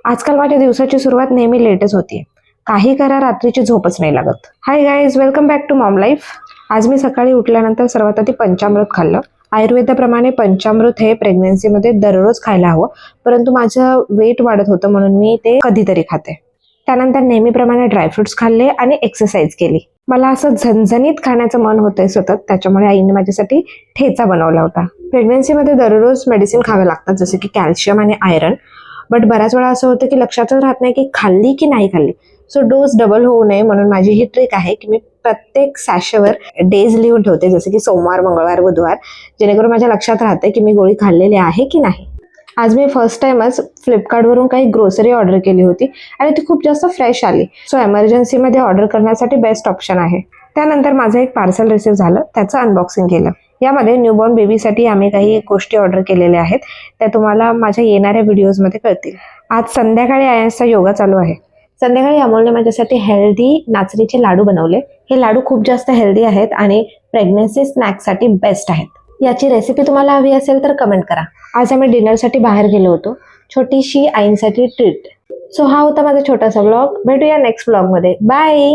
आजकाल माझ्या दिवसाची सुरुवात नेहमी लेटच होती. काही करा रात्रीची झोपच नाही लागत. Hi guys, welcome back to mom life. आज मी सकाळी उठल्यानंतर सर्वात आधी पंचामृत खाल्लं. आयुर्वेदाप्रमाणे पंचामृत हे प्रेग्नन्सीमध्ये दररोज खायला हवं, परंतु माझं वेट वाढत होतं म्हणून मी ते कधीतरी खाते. त्यानंतर नेहमीप्रमाणे ड्रायफ्रुट्स खाल्ले आणि एक्सरसाइज केली. मला असं झणझणीत खाण्याचं मन होतंय सतत, त्याच्यामुळे आईने माझ्यासाठी ठेचा बनवला होता. प्रेग्नन्सीमध्ये दररोज मेडिसिन खावे लागतात, जसे की कॅल्शियम आणि आयरन. बट बऱ्याच वेळा असं होतं की लक्षातच राहत नाही की खाल्ली की नाही खाल्ली. सो डोस डबल होऊ नये म्हणून माझी ही ट्रिक आहे की मी प्रत्येक सॅशेवर डेज लिहून ठेवते, जसे की सोमवार, मंगळवार, बुधवार, जेणेकरून माझ्या लक्षात राहते की मी गोळी खाल्लेली आहे की नाही. आज मी फर्स्ट टाइमच फ्लिपकार्टवरून काही ग्रोसरी ऑर्डर केली होती आणि ती खूप जास्त फ्रेश आली. सो एमर्जन्सीमध्ये ऑर्डर करण्यासाठी बेस्ट ऑप्शन आहे. त्यानंतर माझं एक पार्सल रिसीव्ह झालं, त्याचं अनबॉक्सिंग केलं. यामध्ये न्यूबॉर्न बेबीसाठी आम्ही काही गोष्टी ऑर्डर केलेल्या आहेत, त्या तुम्हाला माझ्या येणाऱ्या व्हिडिओजमध्ये कळतील. आज संध्याकाळी आयांसचा योगा चालू आहे. संध्याकाळी अमोलने माझ्यासाठी हेल्दी नाचणीचे लाडू बनवले. हे लाडू खूप जास्त हेल्दी आहेत आणि प्रेग्नन्सी स्नॅक्ससाठी बेस्ट आहेत. याची रेसिपी तुम्हाला हवी असेल तर कमेंट करा. आज आम्ही डिनरसाठी बाहेर गेलो होतो, छोटीशी आईंसाठी ट्रीट. सो हा होता माझा छोटासा ब्लॉग. भेटूया नेक्स्ट ब्लॉगमध्ये. बाय.